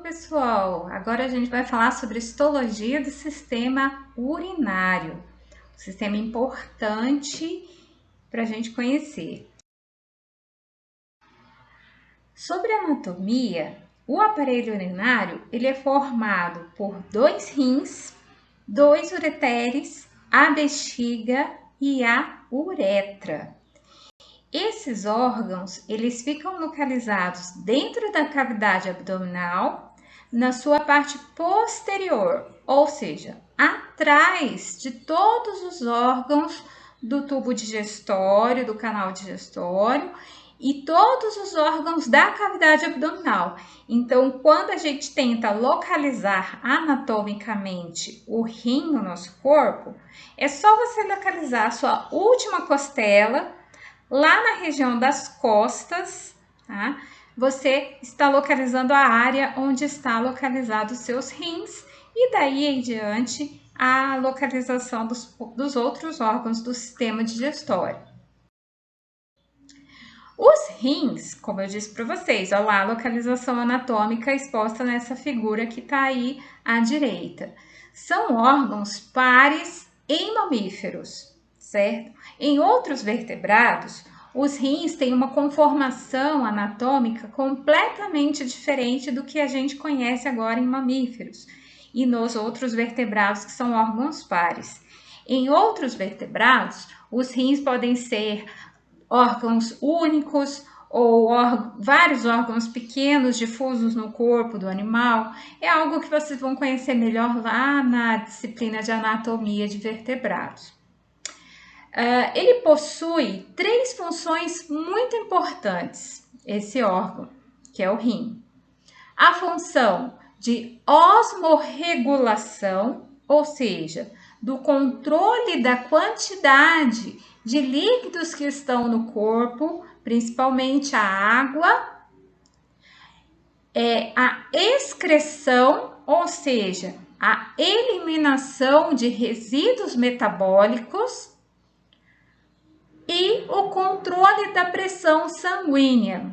pessoal! Agora a gente vai falar sobre histologia do sistema urinário, um sistema importante para a gente conhecer. Sobre a anatomia, o aparelho urinário ele é formado por 2 rins, 2 ureteres, a bexiga e a uretra. Esses órgãos, eles ficam localizados dentro da cavidade abdominal, na sua parte posterior, ou seja, atrás de todos os órgãos do tubo digestório, do canal digestório e todos os órgãos da cavidade abdominal. Então, quando a gente tenta localizar anatomicamente o rim no nosso corpo, é só você localizar a sua última costela lá na região das costas, tá? Você está localizando a área onde está localizado os seus rins e daí em diante a localização dos outros órgãos do sistema digestório. Os rins, como eu disse para vocês, olha lá a localização anatômica exposta nessa figura que está aí à direita. São órgãos pares em mamíferos, certo? Em outros vertebrados, os rins têm uma conformação anatômica completamente diferente do que a gente conhece agora em mamíferos e nos outros vertebrados que são órgãos pares. Em outros vertebrados, os rins podem ser órgãos únicos ou vários órgãos pequenos difusos no corpo do animal. É algo que vocês vão conhecer melhor lá na disciplina de anatomia de vertebrados. Ele possui 3 funções muito importantes, esse órgão, que é o rim. A função de osmorregulação, ou seja, do controle da quantidade de líquidos que estão no corpo, principalmente a água, a excreção, ou seja, a eliminação de resíduos metabólicos, e o controle da pressão sanguínea.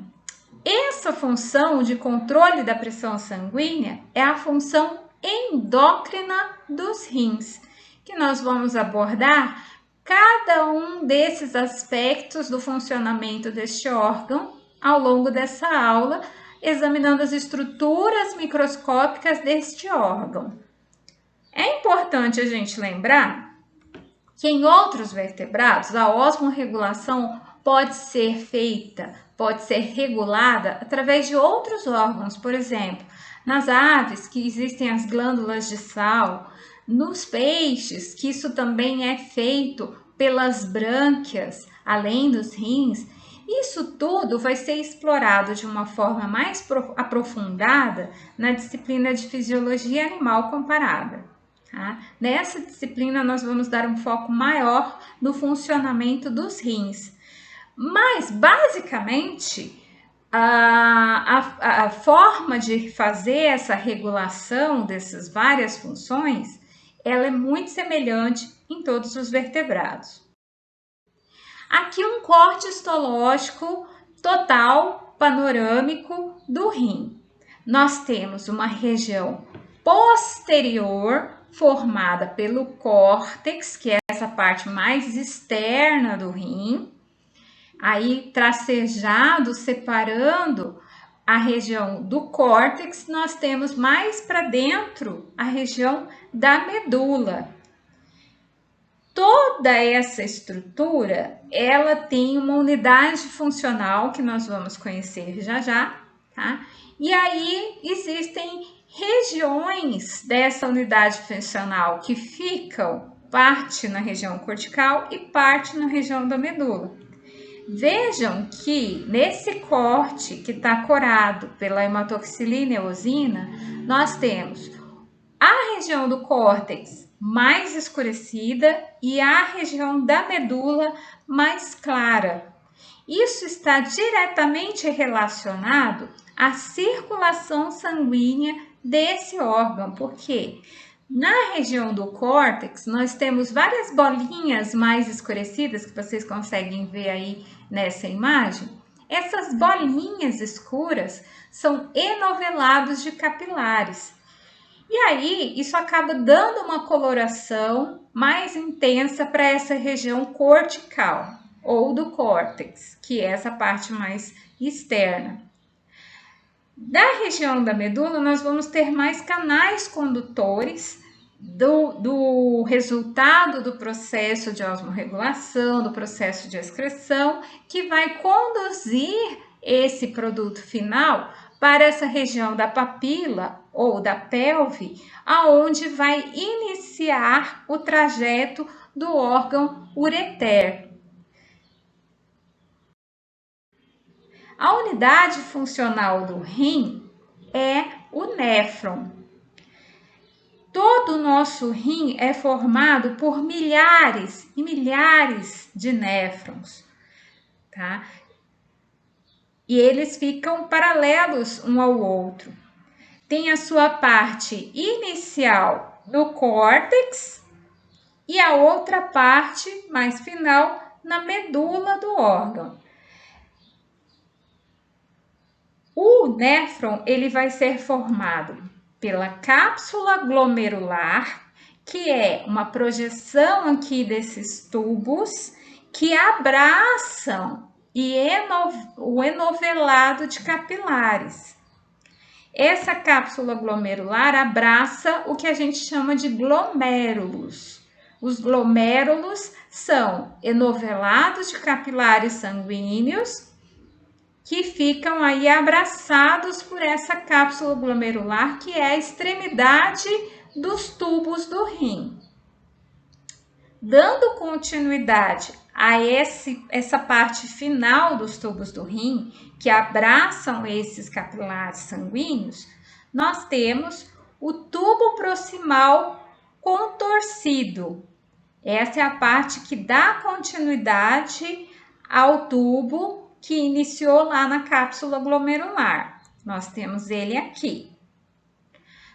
Essa função de controle da pressão sanguínea é a função endócrina dos rins, que nós vamos abordar cada um desses aspectos do funcionamento deste órgão ao longo dessa aula, examinando as estruturas microscópicas deste órgão. É importante a gente lembrar que em outros vertebrados a osmorregulação pode ser feita, pode ser regulada através de outros órgãos, por exemplo, nas aves que existem as glândulas de sal, nos peixes que isso também é feito pelas brânquias, além dos rins. Isso tudo vai ser explorado de uma forma mais aprofundada na disciplina de fisiologia animal comparada. Tá? Nessa disciplina, nós vamos dar um foco maior no funcionamento dos rins. Mas, basicamente, a forma de fazer essa regulação dessas várias funções, ela é muito semelhante em todos os vertebrados. Aqui um corte histológico total, panorâmico do rim. Nós temos uma região posterior, formada pelo córtex, que é essa parte mais externa do rim, aí tracejado, separando a região do córtex, nós temos mais para dentro a região da medula. Toda essa estrutura, ela tem uma unidade funcional que nós vamos conhecer já já, tá? E aí existem regiões dessa unidade funcional que ficam parte na região cortical e parte na região da medula. Vejam que nesse corte que está corado pela hematoxilina e eosina, nós temos a região do córtex mais escurecida e a região da medula mais clara. Isso está diretamente relacionado à circulação sanguínea desse órgão, porque na região do córtex nós temos várias bolinhas mais escurecidas que vocês conseguem ver aí nessa imagem. essas bolinhas escuras são enovelados de capilares. E aí, isso acaba dando uma coloração mais intensa para essa região cortical ou do córtex, que é essa parte mais externa. Da região da medula, nós vamos ter mais canais condutores do resultado do processo de osmorregulação, do processo de excreção, que vai conduzir esse produto final para essa região da papila ou da pelve, aonde vai iniciar o trajeto do órgão ureter. A unidade funcional do rim é o néfron. Todo o nosso rim é formado por milhares e milhares de néfrons, tá? E eles ficam paralelos um ao outro. Tem a sua parte inicial no córtex e a outra parte mais final na medula do órgão. O néfron, ele vai ser formado pela cápsula glomerular, que é uma projeção aqui desses tubos que abraçam o enovelado de capilares. Essa cápsula glomerular abraça o que a gente chama de glomérulos. Os glomérulos são enovelados de capilares sanguíneos que ficam aí abraçados por essa cápsula glomerular, que é a extremidade dos tubos do rim. Dando continuidade a essa parte final dos tubos do rim, que abraçam esses capilares sanguíneos, nós temos o tubo proximal contorcido. Essa é a parte que dá continuidade ao tubo que iniciou lá na cápsula glomerular. Nós temos ele aqui.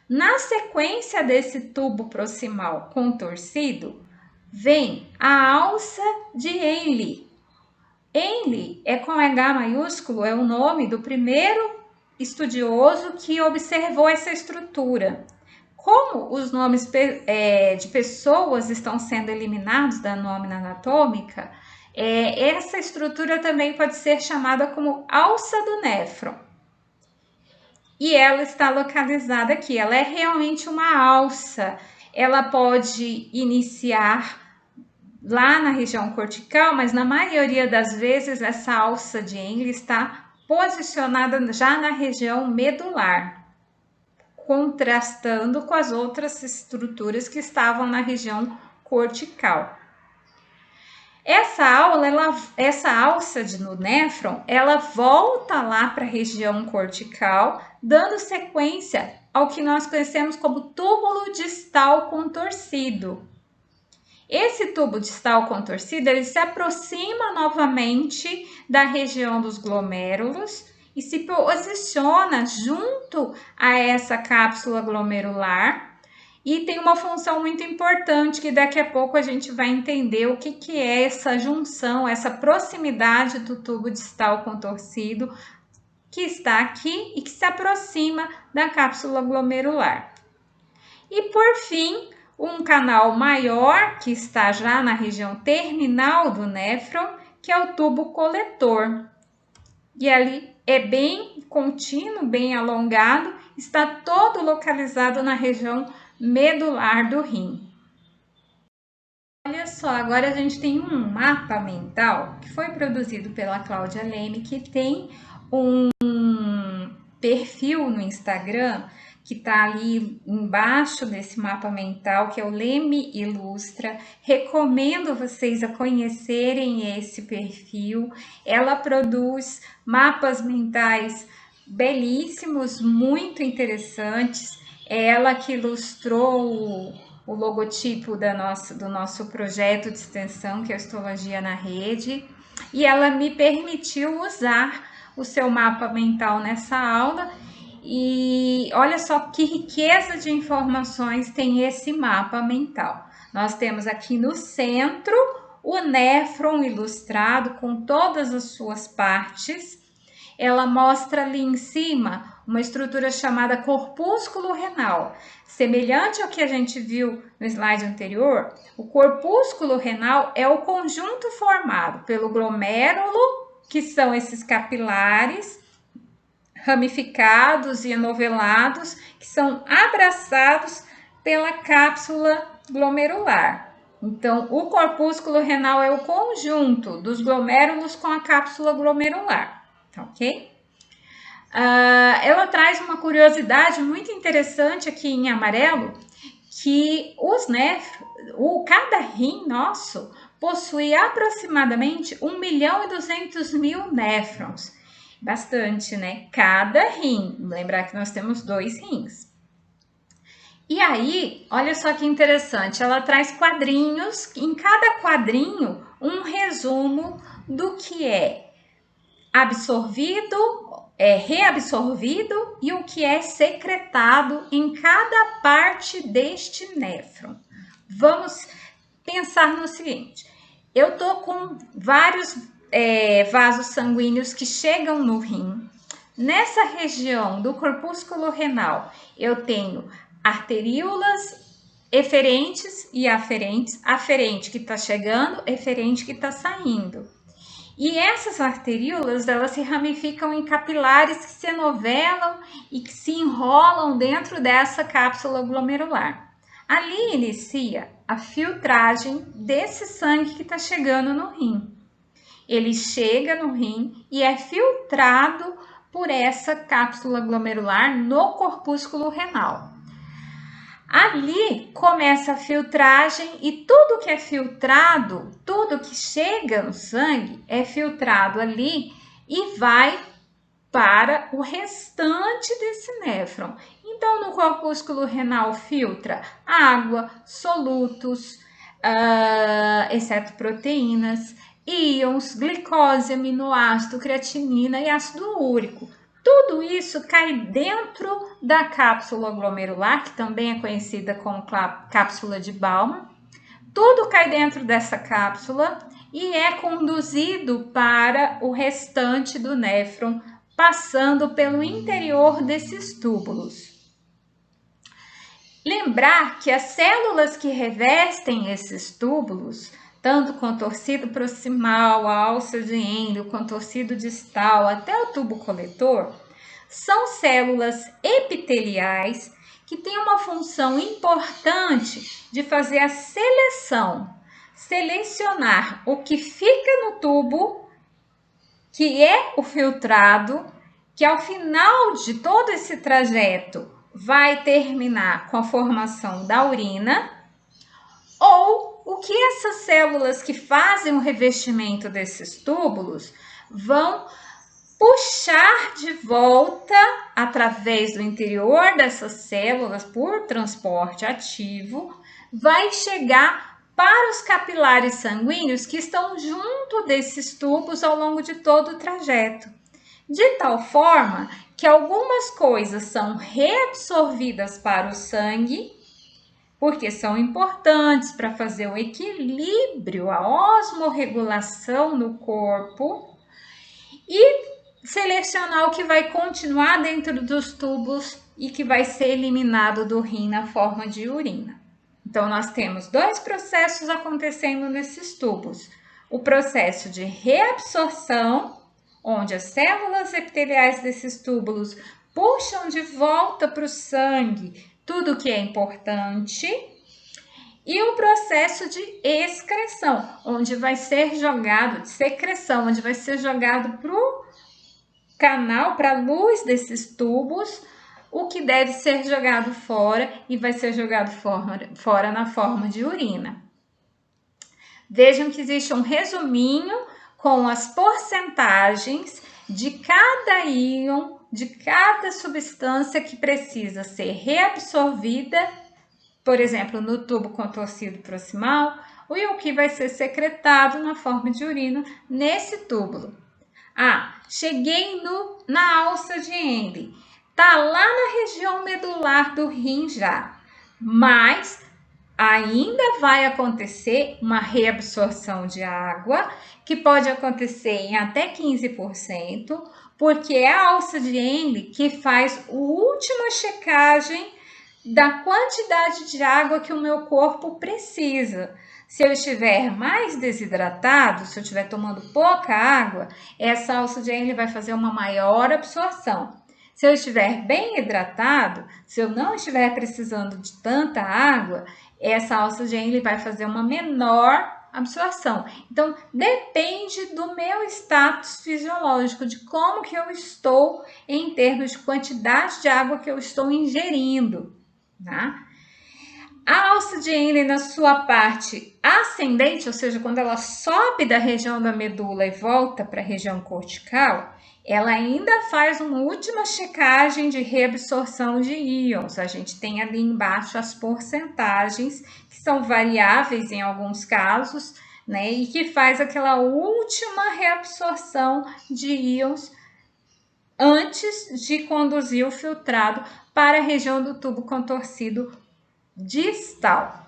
Na sequência desse tubo proximal contorcido, vem a alça de Henle. Henle é com H maiúsculo, é o nome do primeiro estudioso que observou essa estrutura. Como os nomes de pessoas estão sendo eliminados da nómina anatômica, essa estrutura também pode ser chamada como alça do néfron. E ela está localizada aqui, ela é realmente uma alça. Ela pode iniciar lá na região cortical, mas na maioria das vezes essa alça de Henle está posicionada já na região medular, contrastando com as outras estruturas que estavam na região cortical. Essa alça no néfron, ela volta lá para a região cortical, dando sequência ao que nós conhecemos como túbulo distal contorcido. Esse tubo distal contorcido, ele se aproxima novamente da região dos glomérulos e se posiciona junto a essa cápsula glomerular. E tem uma função muito importante que daqui a pouco a gente vai entender o que é essa junção, essa proximidade do tubo distal contorcido que está aqui e que se aproxima da cápsula glomerular. E por fim, um canal maior que está já na região terminal do néfron, que é o tubo coletor. E ali é bem contínuo, bem alongado, está todo localizado na região medular do rim. Olha só, agora a gente tem um mapa mental que foi produzido pela Cláudia Leme, que tem um perfil no Instagram que está ali embaixo desse mapa mental, que é o Leme Ilustra. Recomendo vocês a conhecerem esse perfil. Ela produz mapas mentais belíssimos, muito interessantes. Ela que ilustrou o logotipo do nosso projeto de extensão, que é a Histologia na Rede, e ela me permitiu usar o seu mapa mental nessa aula. E olha só que riqueza de informações tem esse mapa mental. Nós temos aqui no centro o néfron ilustrado com todas as suas partes, ela mostra ali em cima uma estrutura chamada corpúsculo renal. Semelhante ao que a gente viu no slide anterior, o corpúsculo renal é o conjunto formado pelo glomérulo, que são esses capilares ramificados e enovelados, que são abraçados pela cápsula glomerular. Então, o corpúsculo renal é o conjunto dos glomérulos com a cápsula glomerular, tá ok? Ela traz uma curiosidade muito interessante aqui em amarelo, que cada rim nosso possui aproximadamente 1.200.000 néfrons. Bastante, né? Cada rim. Lembrar que nós temos 2 rins. E aí, olha só que interessante, ela traz quadrinhos, em cada quadrinho um resumo do que é absorvido, reabsorvido e o que é secretado em cada parte deste néfron. Vamos pensar no seguinte, eu tô com vários vasos sanguíneos que chegam no rim. Nessa região do corpúsculo renal, eu tenho arteríolas eferentes e aferentes, aferente que está chegando, eferente que está saindo. E essas arteríolas, elas se ramificam em capilares que se enovelam e que se enrolam dentro dessa cápsula glomerular. Ali inicia a filtragem desse sangue que está chegando no rim. Ele chega no rim e é filtrado por essa cápsula glomerular no corpúsculo renal. Ali começa a filtragem e tudo que é filtrado, tudo que chega no sangue é filtrado ali e vai para o restante desse néfron. Então, no corpúsculo renal filtra água, solutos, exceto proteínas, íons, glicose, aminoácido, creatinina e ácido úrico. Tudo isso cai dentro da cápsula glomerular, que também é conhecida como cápsula de Bowman. Tudo cai dentro dessa cápsula e é conduzido para o restante do néfron, passando pelo interior desses túbulos. Lembrar que as células que revestem esses túbulos, tanto o contorcido proximal, a alça de Hendel, o contorcido distal, até o tubo coletor, são células epiteliais que têm uma função importante de fazer a selecionar o que fica no tubo, que é o filtrado, que ao final de todo esse trajeto vai terminar com a formação da urina, ou o que essas células que fazem o revestimento desses túbulos vão puxar de volta através do interior dessas células por transporte ativo, vai chegar para os capilares sanguíneos que estão junto desses tubos ao longo de todo o trajeto. De tal forma que algumas coisas são reabsorvidas para o sangue, porque são importantes para fazer o equilíbrio, a osmorregulação no corpo, e selecionar o que vai continuar dentro dos tubos e que vai ser eliminado do rim na forma de urina. Então, nós temos 2 processos acontecendo nesses tubos. O processo de reabsorção, onde as células epiteliais desses túbulos puxam de volta para o sangue tudo que é importante, e o processo de excreção, onde vai ser jogado, de secreção, onde vai ser jogado para o canal, para a luz desses tubos, o que deve ser jogado fora e vai ser jogado fora na forma de urina. Vejam que existe um resuminho com as porcentagens de cada íon, de cada substância que precisa ser reabsorvida, por exemplo, no tubo contorcido proximal, e o que vai ser secretado na forma de urina nesse túbulo. Cheguei na alça de Hendel. Tá lá na região medular do rim já, mas ainda vai acontecer uma reabsorção de água, que pode acontecer em até 15%, porque é a alça de Henle que faz a última checagem da quantidade de água que o meu corpo precisa. Se eu estiver mais desidratado, se eu estiver tomando pouca água, essa alça de Henle vai fazer uma maior absorção. Se eu estiver bem hidratado, se eu não estiver precisando de tanta água, essa alça de Henle vai fazer uma menor absorção. Então, depende do meu status fisiológico, de como que eu estou em termos de quantidade de água que eu estou ingerindo, tá? A alça de Henle, na sua parte ascendente, ou seja, quando ela sobe da região da medula e volta para a região cortical, ela ainda faz uma última checagem de reabsorção de íons. A gente tem ali embaixo as porcentagens, que são variáveis em alguns casos, né? E que faz aquela última reabsorção de íons antes de conduzir o filtrado para a região do tubo contorcido distal.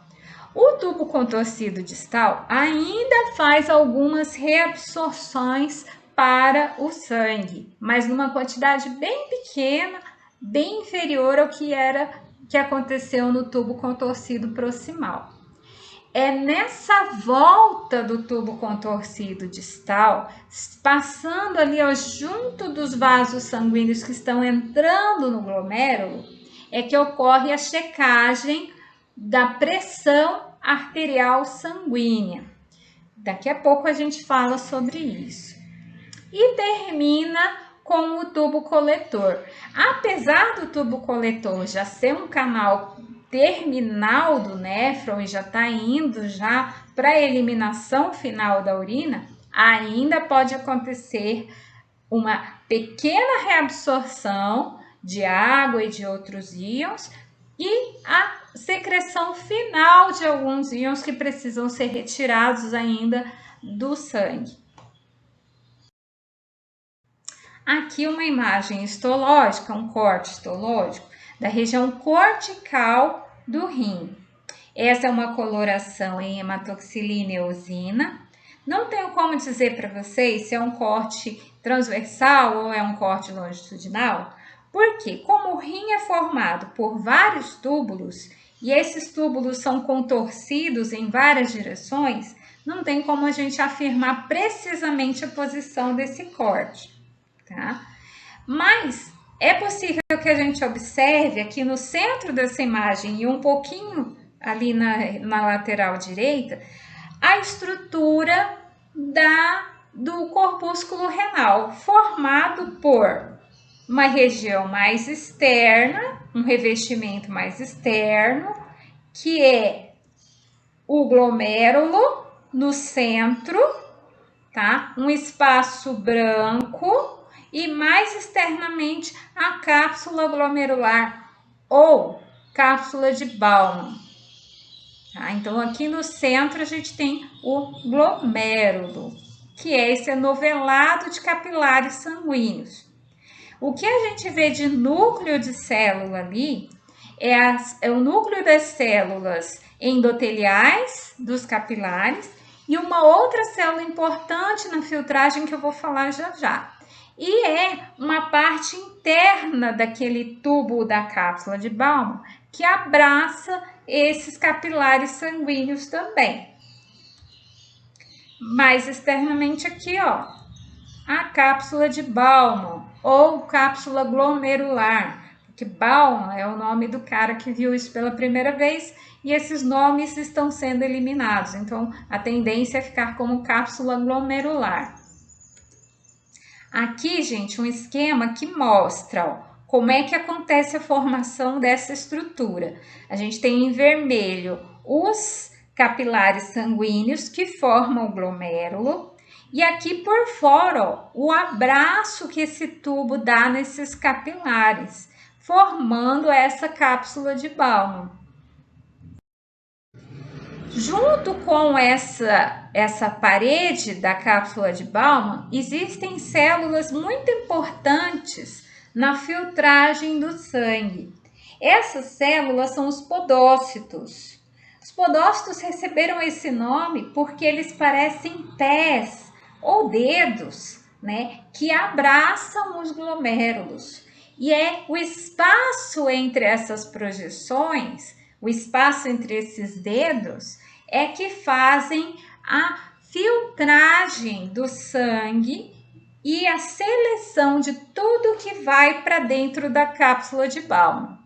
O tubo contorcido distal ainda faz algumas reabsorções para o sangue, mas numa quantidade bem pequena, bem inferior ao que aconteceu no tubo contorcido proximal. É nessa volta do tubo contorcido distal, passando ali junto dos vasos sanguíneos que estão entrando no glomérulo, é que ocorre a checagem da pressão arterial sanguínea. Daqui a pouco a gente fala sobre isso. E termina com o tubo coletor. Apesar do tubo coletor já ser um canal terminal do néfron e já está indo já para a eliminação final da urina, ainda pode acontecer uma pequena reabsorção de água e de outros íons e a secreção final de alguns íons que precisam ser retirados ainda do sangue. Aqui uma imagem histológica, um corte histológico da região cortical do rim. Essa é uma coloração em hematoxilina e eosina. Não tenho como dizer para vocês se é um corte transversal ou é um corte longitudinal, porque como o rim é formado por vários túbulos e esses túbulos são contorcidos em várias direções, não tem como a gente afirmar precisamente a posição desse corte. Tá? Mas é possível que a gente observe aqui no centro dessa imagem e um pouquinho ali na lateral direita a estrutura do corpúsculo renal, formado por uma região mais externa, um revestimento mais externo, que é o glomérulo no centro, tá? Um espaço branco e mais externamente a cápsula glomerular ou cápsula de Bowman. Tá? Então, aqui no centro a gente tem o glomérulo, que é esse enovelado de capilares sanguíneos. O que a gente vê de núcleo de célula ali é o núcleo das células endoteliais dos capilares e uma outra célula importante na filtragem que eu vou falar já já. E é uma parte interna daquele tubo da cápsula de Bowman que abraça esses capilares sanguíneos também. Mais externamente aqui, ó, a cápsula de Bowman ou cápsula glomerular, porque Bowman é o nome do cara que viu isso pela primeira vez e esses nomes estão sendo eliminados, então a tendência é ficar como cápsula glomerular. Aqui, gente, um esquema que mostra, ó, como é que acontece a formação dessa estrutura. A gente tem em vermelho os capilares sanguíneos que formam o glomérulo e aqui por fora, ó, o abraço que esse tubo dá nesses capilares, formando essa cápsula de Bowman. Junto com essa parede da cápsula de Bowman, existem células muito importantes na filtragem do sangue. Essas células são os podócitos. Os podócitos receberam esse nome porque eles parecem pés ou dedos né, que abraçam os glomérulos. E é o espaço entre essas projeções, o espaço entre esses dedos, é que fazem a filtragem do sangue e a seleção de tudo que vai para dentro da cápsula de Bowman.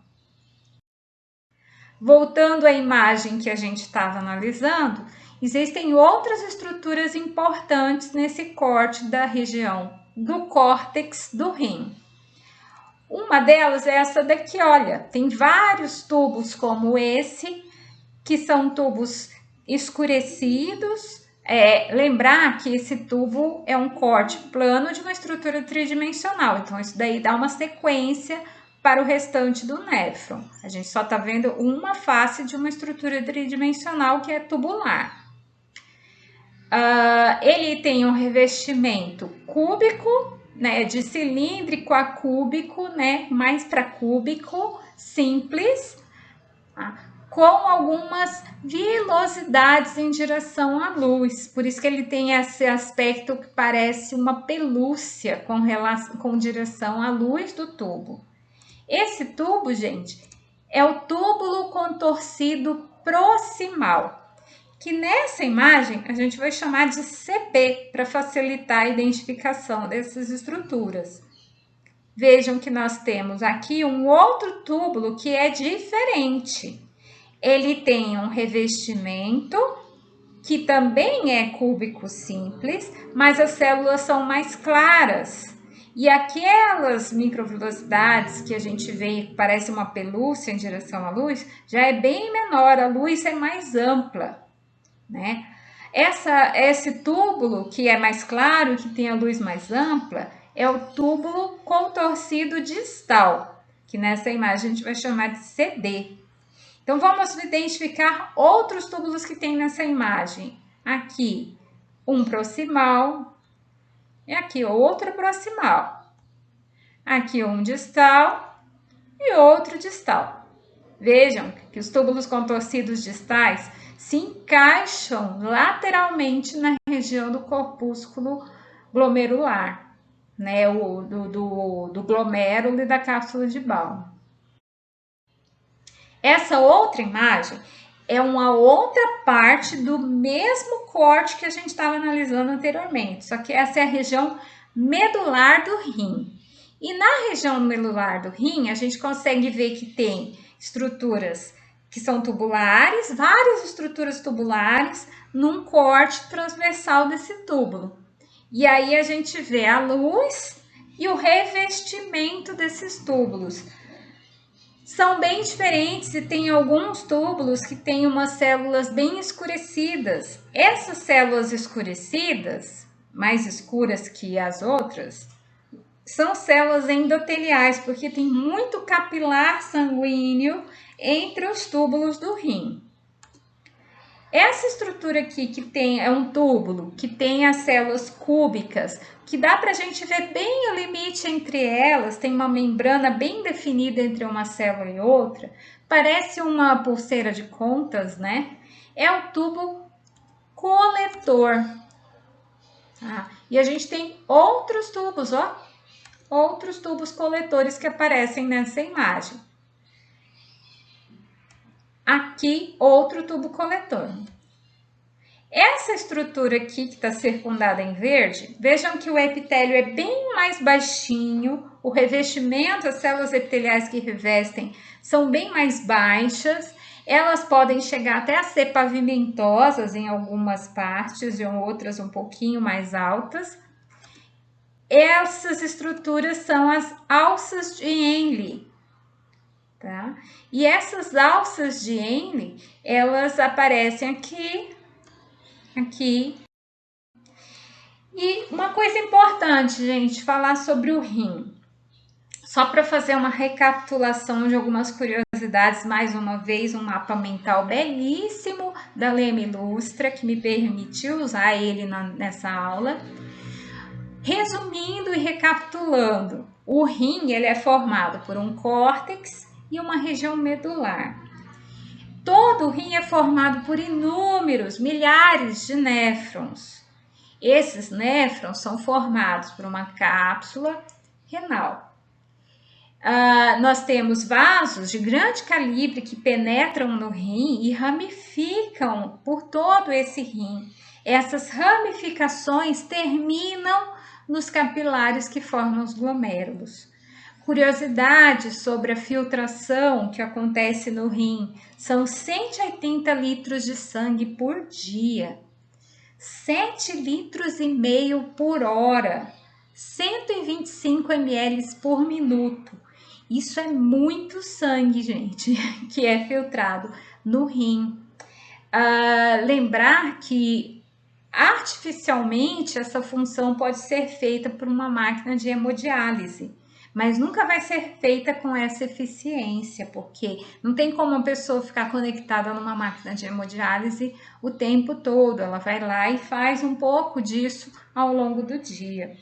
Voltando à imagem que a gente estava analisando, existem outras estruturas importantes nesse corte da região do córtex do rim. Uma delas é essa daqui, olha, tem vários tubos como esse, que são tubos escurecidos. Lembrar que esse tubo é um corte plano de uma estrutura tridimensional, então isso daí dá uma sequência para o restante do néfron. A gente só está vendo uma face de uma estrutura tridimensional que é tubular. Ele tem um revestimento cúbico, né, de cilíndrico a cúbico, né, mais para cúbico, simples, tá? Com algumas vilosidades em direção à luz. Por isso que ele tem esse aspecto que parece uma pelúcia com direção à luz do tubo. Esse tubo, gente, é o túbulo contorcido proximal, que nessa imagem a gente vai chamar de CP para facilitar a identificação dessas estruturas. Vejam que nós temos aqui um outro túbulo que é diferente. Ele tem um revestimento que também é cúbico simples, mas as células são mais claras. E aquelas microvilosidades que a gente vê que parece uma pelúcia em direção à luz, já é bem menor, a luz é mais ampla, né? Esse túbulo que é mais claro, que tem a luz mais ampla, é o túbulo contorcido distal, que nessa imagem a gente vai chamar de CD. Então, vamos identificar outros túbulos que tem nessa imagem. Aqui, um proximal, e aqui outro proximal. Aqui um distal e outro distal. Vejam que os túbulos contorcidos distais se encaixam lateralmente na região do corpúsculo glomerular, né, do glomérulo e da cápsula de Bowman. Essa outra imagem é uma outra parte do mesmo corte que a gente estava analisando anteriormente, só que essa é a região medular do rim. E na região medular do rim, a gente consegue ver que tem estruturas que são tubulares, várias estruturas tubulares num corte transversal desse túbulo. E aí a gente vê a luz e o revestimento desses túbulos. São bem diferentes e tem alguns túbulos que têm umas células bem escurecidas. Essas células escurecidas, mais escuras que as outras, são células endoteliais, porque tem muito capilar sanguíneo entre os túbulos do rim. Essa estrutura aqui que tem é um túbulo que tem as células cúbicas, que dá para a gente ver bem o limite entre elas, tem uma membrana bem definida entre uma célula e outra, parece uma pulseira de contas, né? É o tubo coletor. E a gente tem outros tubos, ó, outros tubos coletores que aparecem nessa imagem. Aqui, outro tubo coletor. Essa estrutura aqui que está circundada em verde, vejam que o epitélio é bem mais baixinho, o revestimento, as células epiteliais que revestem são bem mais baixas, elas podem chegar até a ser pavimentosas em algumas partes e outras um pouquinho mais altas. Essas estruturas são as alças de Henle. Tá? E essas alças de Henle, elas aparecem aqui. E uma coisa importante, gente, falar sobre o rim. Só para fazer uma recapitulação de algumas curiosidades, mais uma vez, um mapa mental belíssimo da Lema Lustra, que me permitiu usar ele nessa aula. Resumindo e recapitulando, o rim ele é formado por um córtex e uma região medular. Todo o rim é formado por inúmeros, milhares de néfrons. Esses néfrons são formados por uma cápsula renal. Nós temos vasos de grande calibre que penetram no rim e ramificam por todo esse rim. Essas ramificações terminam nos capilares que formam os glomérulos. Curiosidade sobre a filtração que acontece no rim: são 180 litros de sangue por dia, 7,5 litros por hora, 125 ml por minuto. Isso é muito sangue, gente, que é filtrado no rim. Lembrar que artificialmente essa função pode ser feita por uma máquina de hemodiálise, mas nunca vai ser feita com essa eficiência, porque não tem como uma pessoa ficar conectada numa máquina de hemodiálise o tempo todo. Ela vai lá e faz um pouco disso ao longo do dia.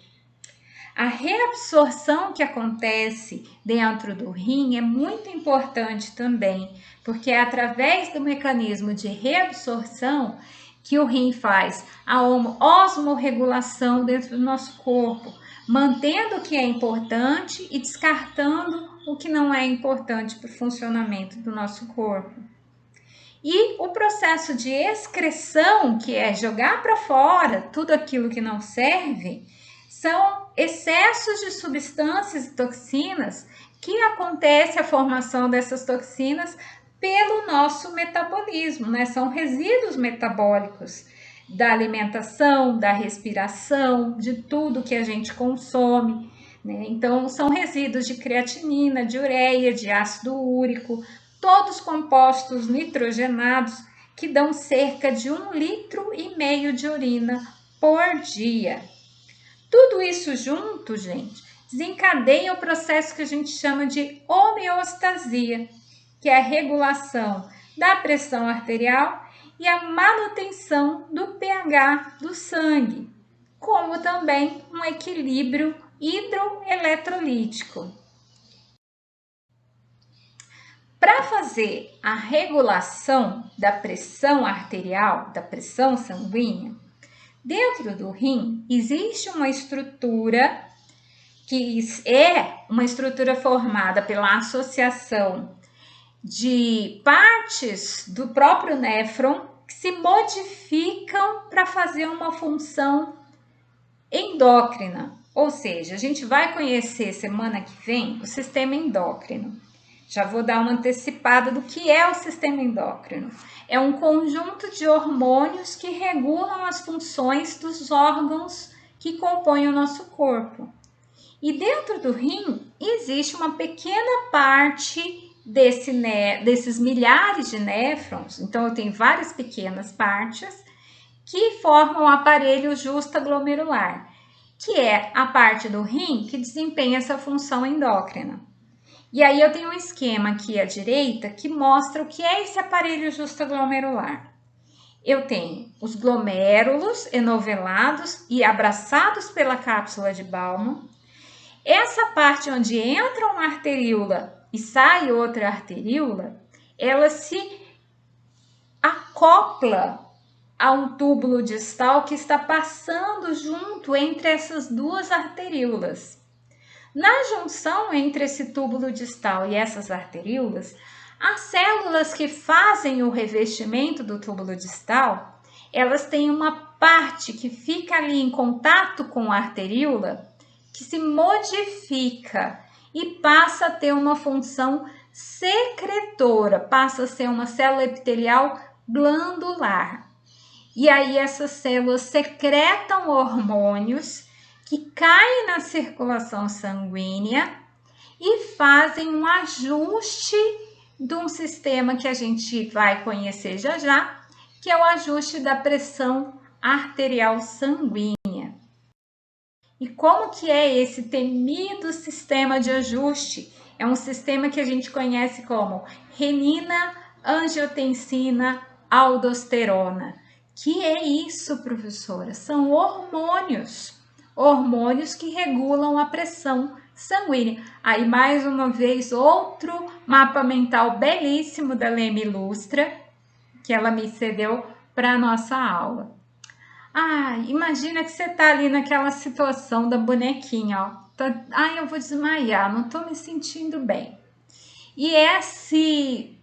A reabsorção que acontece dentro do rim é muito importante também, porque é através do mecanismo de reabsorção que o rim faz a osmorregulação dentro do nosso corpo, mantendo o que é importante e descartando o que não é importante para o funcionamento do nosso corpo. E o processo de excreção, que é jogar para fora tudo aquilo que não serve, são excessos de substâncias e toxinas que acontece a formação dessas toxinas pelo nosso metabolismo, né? São resíduos metabólicos da alimentação, da respiração, de tudo que a gente consome, né? Então, são resíduos de creatinina, de ureia, de ácido úrico, todos compostos nitrogenados que dão cerca de 1,5 litro de urina por dia. Tudo isso junto, gente, desencadeia o processo que a gente chama de homeostasia, que é a regulação da pressão arterial e a manutenção do pH do sangue, como também um equilíbrio hidroeletrolítico. Para fazer a regulação da pressão arterial, da pressão sanguínea, dentro do rim existe uma estrutura que é uma estrutura formada pela associação de partes do próprio néfron que se modificam para fazer uma função endócrina. Ou seja, a gente vai conhecer semana que vem o sistema endócrino. Já vou dar uma antecipada do que é o sistema endócrino. É um conjunto de hormônios que regulam as funções dos órgãos que compõem o nosso corpo. E dentro do rim existe uma pequena parte desses milhares de néfrons. Então, eu tenho várias pequenas partes que formam o aparelho justaglomerular, que é a parte do rim que desempenha essa função endócrina. E aí eu tenho um esquema aqui à direita que mostra o que é esse aparelho justaglomerular. Eu tenho os glomérulos enovelados e abraçados pela cápsula de Bowman. Essa parte onde entra uma arteríola e sai outra arteríola, ela se acopla a um túbulo distal que está passando junto entre essas duas arteríolas. Na junção entre esse túbulo distal e essas arteríolas, as células que fazem o revestimento do túbulo distal, elas têm uma parte que fica ali em contato com a arteríola, que se modifica e passa a ter uma função secretora, passa a ser uma célula epitelial glandular. E aí essas células secretam hormônios que caem na circulação sanguínea e fazem um ajuste de um sistema que a gente vai conhecer já já, que é o ajuste da pressão arterial sanguínea. E como que é esse temido sistema de ajuste? É um sistema que a gente conhece como renina, angiotensina, aldosterona. Que é isso, professora? São hormônios. Hormônios que regulam a pressão sanguínea. Aí, mais uma vez, outro mapa mental belíssimo da Leme Lustra, que ela me cedeu para a nossa aula. Imagina que você tá ali naquela situação da bonequinha, ó. Eu vou desmaiar, não tô me sentindo bem. E esse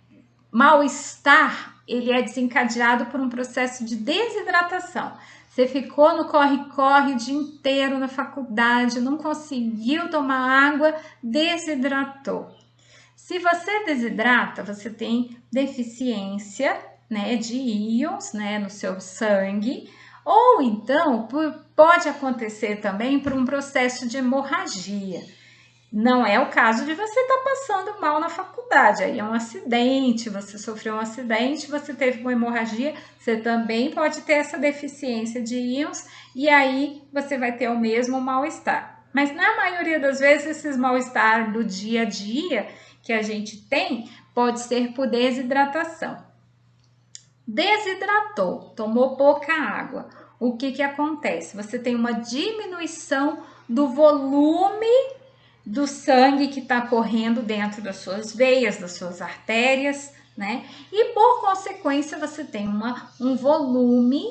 mal-estar, ele é desencadeado por um processo de desidratação. Você ficou no corre-corre o dia inteiro na faculdade, não conseguiu tomar água, desidratou. Se você desidrata, você tem deficiência, né, de íons, né, no seu sangue, ou então pode acontecer também por um processo de hemorragia. Não é o caso de você estar passando mal na faculdade, aí é um acidente, você sofreu um acidente, você teve uma hemorragia, você também pode ter essa deficiência de íons e aí você vai ter o mesmo mal-estar. Mas na maioria das vezes, esses mal-estar do dia a dia que a gente tem pode ser por desidratação. Desidratou, tomou pouca água. O que acontece? Você tem uma diminuição do volume do sangue que está correndo dentro das suas veias, das suas artérias, né? E por consequência você tem um volume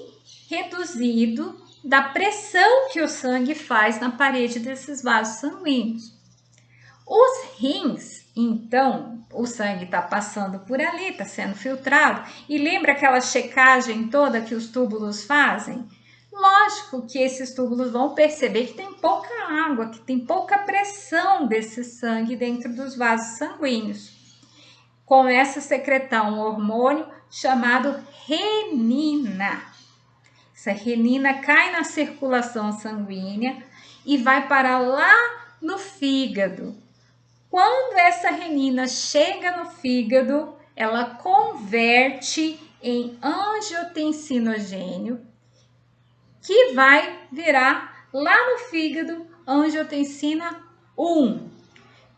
reduzido da pressão que o sangue faz na parede desses vasos sanguíneos. Os rins, então, o sangue está passando por ali, está sendo filtrado. E lembra aquela checagem toda que os túbulos fazem? Lógico que esses túbulos vão perceber que tem pouca água, que tem pouca pressão desse sangue dentro dos vasos sanguíneos. Começa a secretar um hormônio chamado renina. Essa renina cai na circulação sanguínea e vai para lá no fígado. Quando essa renina chega no fígado, ela converte em angiotensinogênio, que vai virar lá no fígado angiotensina 1.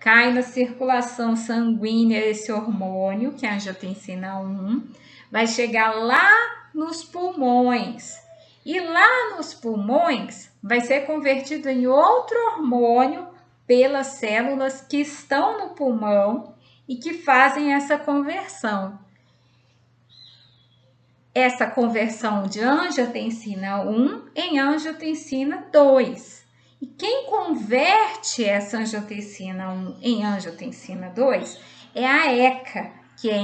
Cai na circulação sanguínea esse hormônio, que é a angiotensina 1, vai chegar lá nos pulmões. E lá nos pulmões vai ser convertido em outro hormônio pelas células que estão no pulmão e que fazem essa conversão. Essa conversão de angiotensina 1 em angiotensina 2. E quem converte essa angiotensina 1 em angiotensina 2 é a ECA, que é a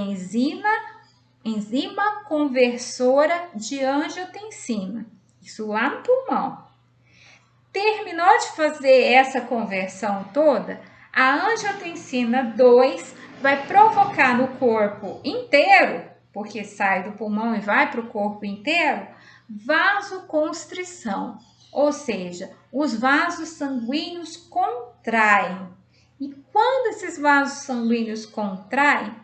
enzima conversora de angiotensina. Isso lá no pulmão. Terminou de fazer essa conversão toda, a angiotensina 2 vai provocar no corpo inteiro, porque sai do pulmão e vai para o corpo inteiro, vasoconstrição, ou seja, os vasos sanguíneos contraem. E quando esses vasos sanguíneos contraem,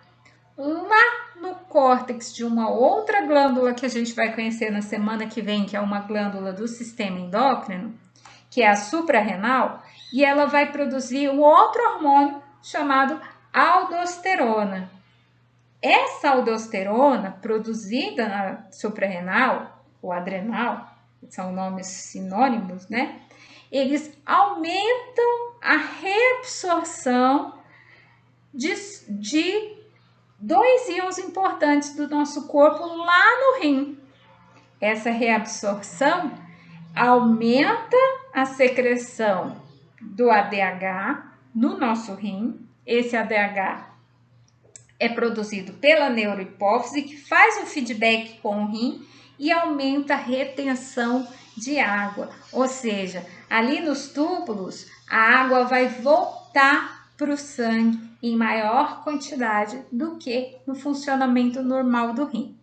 lá no córtex de uma outra glândula que a gente vai conhecer na semana que vem, que é uma glândula do sistema endócrino, que é a suprarrenal, e ela vai produzir um outro hormônio chamado aldosterona. Essa aldosterona produzida na suprarrenal, ou adrenal, são nomes sinônimos, né? Eles aumentam a reabsorção de dois íons importantes do nosso corpo lá no rim. Essa reabsorção aumenta a secreção do ADH no nosso rim. Esse ADH é produzido pela neurohipófise, que faz o feedback com o rim e aumenta a retenção de água. Ou seja, ali nos túbulos, a água vai voltar para o sangue em maior quantidade do que no funcionamento normal do rim.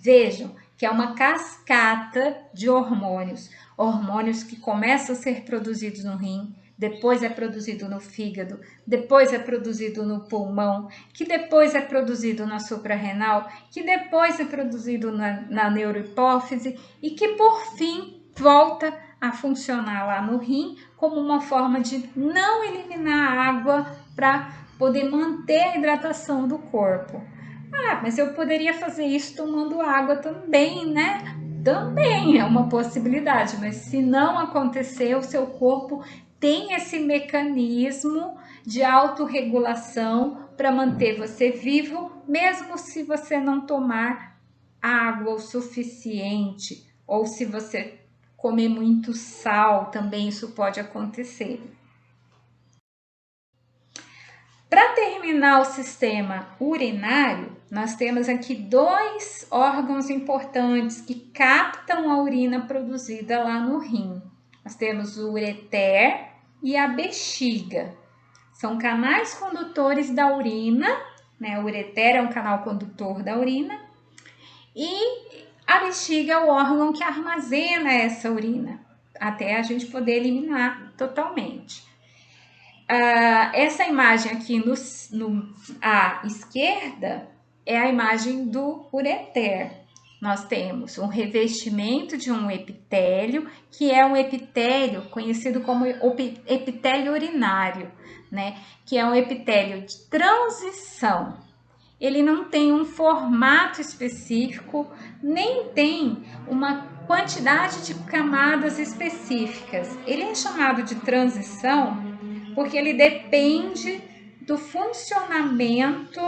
Vejam que é uma cascata de hormônios. Hormônios que começam a ser produzidos no rim, depois é produzido no fígado, depois é produzido no pulmão, que depois é produzido na suprarrenal, que depois é produzido na neurohipófise e que por fim volta a funcionar lá no rim como uma forma de não eliminar a água para poder manter a hidratação do corpo. Mas eu poderia fazer isso tomando água também, né? Também é uma possibilidade, mas se não acontecer, o seu corpo tem esse mecanismo de autorregulação para manter você vivo, mesmo se você não tomar água o suficiente ou se você comer muito sal, também isso pode acontecer. Para terminar o sistema urinário, nós temos aqui 2 órgãos importantes que captam a urina produzida lá no rim. Nós temos o ureter e a bexiga. São canais condutores da urina, né? O ureter é um canal condutor da urina e a bexiga é o órgão que armazena essa urina, até a gente poder eliminar totalmente. Essa imagem aqui à esquerda é a imagem do ureter. Nós temos um revestimento de um epitélio, que é um epitélio conhecido como epitélio urinário, né? Que é um epitélio de transição. Ele não tem um formato específico, nem tem uma quantidade de camadas específicas. Ele é chamado de transição porque ele depende do funcionamento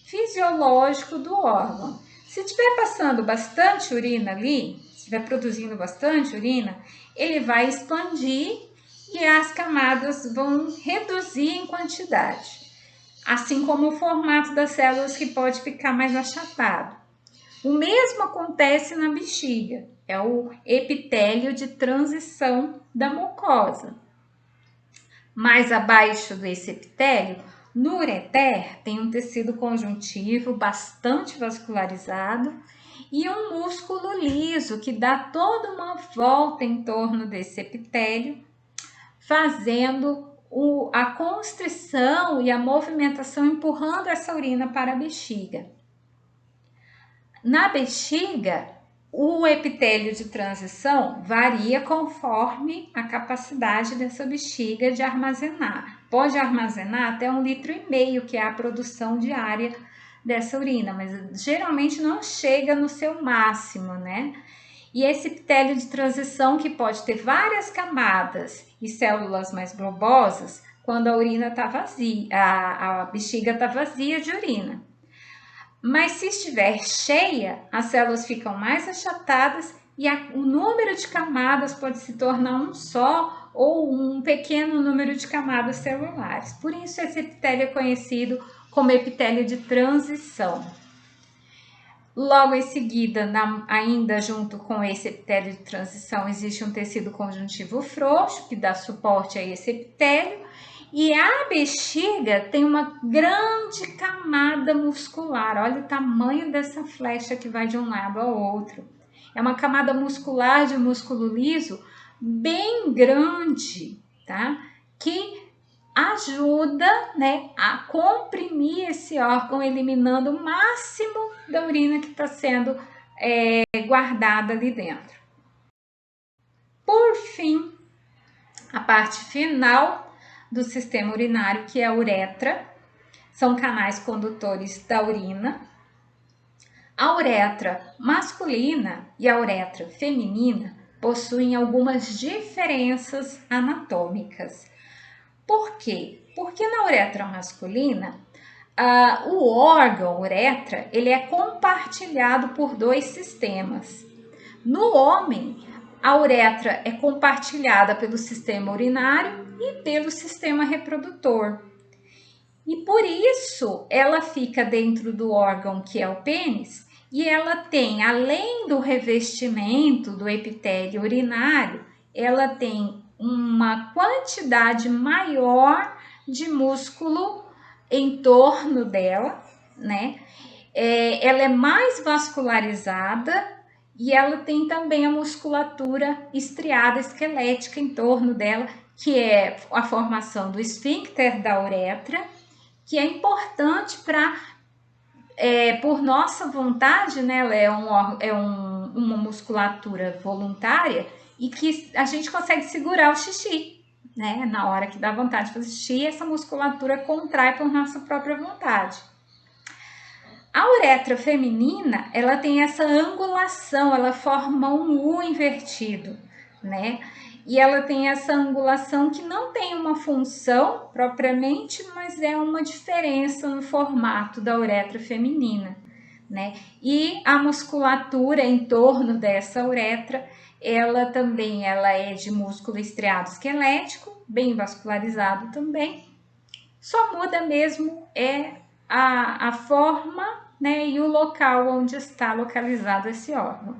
fisiológico do órgão. Se estiver passando bastante urina ali, se estiver produzindo bastante urina, ele vai expandir e as camadas vão reduzir em quantidade, assim como o formato das células que pode ficar mais achatado. O mesmo acontece na bexiga, é o epitélio de transição da mucosa. Mais abaixo desse epitélio, no ureter, tem um tecido conjuntivo bastante vascularizado e um músculo liso que dá toda uma volta em torno desse epitélio, fazendo a constrição e a movimentação, empurrando essa urina para a bexiga. Na bexiga, o epitélio de transição varia conforme a capacidade dessa bexiga de armazenar. Pode armazenar até 1,5 litro, que é a produção diária dessa urina, mas geralmente não chega no seu máximo, né? E esse epitélio de transição, que pode ter várias camadas e células mais globosas, quando a urina está vazia, a bexiga está vazia de urina. Mas se estiver cheia, as células ficam mais achatadas e o número de camadas pode se tornar um só ou um pequeno número de camadas celulares. Por isso, esse epitélio é conhecido como epitélio de transição. Logo em seguida, ainda junto com esse epitélio de transição, existe um tecido conjuntivo frouxo que dá suporte a esse epitélio. E a bexiga tem uma grande camada muscular. Olha o tamanho dessa flecha que vai de um lado ao outro. É uma camada muscular de músculo liso bem grande, tá? Que ajuda, né, a comprimir esse órgão, eliminando o máximo da urina que está sendo guardada ali dentro. Por fim, a parte final do sistema urinário, que é a uretra, são canais condutores da urina. A uretra masculina e a uretra feminina possuem algumas diferenças anatômicas. Por quê? Porque na uretra masculina, o órgão uretra ele é compartilhado por 2 sistemas. No homem, a uretra é compartilhada pelo sistema urinário e pelo sistema reprodutor. E por isso ela fica dentro do órgão que é o pênis e ela tem, além do revestimento do epitélio urinário, ela tem uma quantidade maior de músculo em torno dela, né? Ela é mais vascularizada e ela tem também a musculatura estriada esquelética em torno dela, que é a formação do esfíncter da uretra, que é importante para, por nossa vontade, né? Ela é uma musculatura voluntária e que a gente consegue segurar o xixi, né? Na hora que dá vontade de fazer xixi, essa musculatura contrai por nossa própria vontade. A uretra feminina, ela tem essa angulação, ela forma um U invertido, né? E ela tem essa angulação que não tem uma função propriamente, mas é uma diferença no formato da uretra feminina. né? E a musculatura em torno dessa uretra, ela também é de músculo estriado esquelético, bem vascularizado também. Só muda mesmo a forma, né, e o local onde está localizado esse órgão.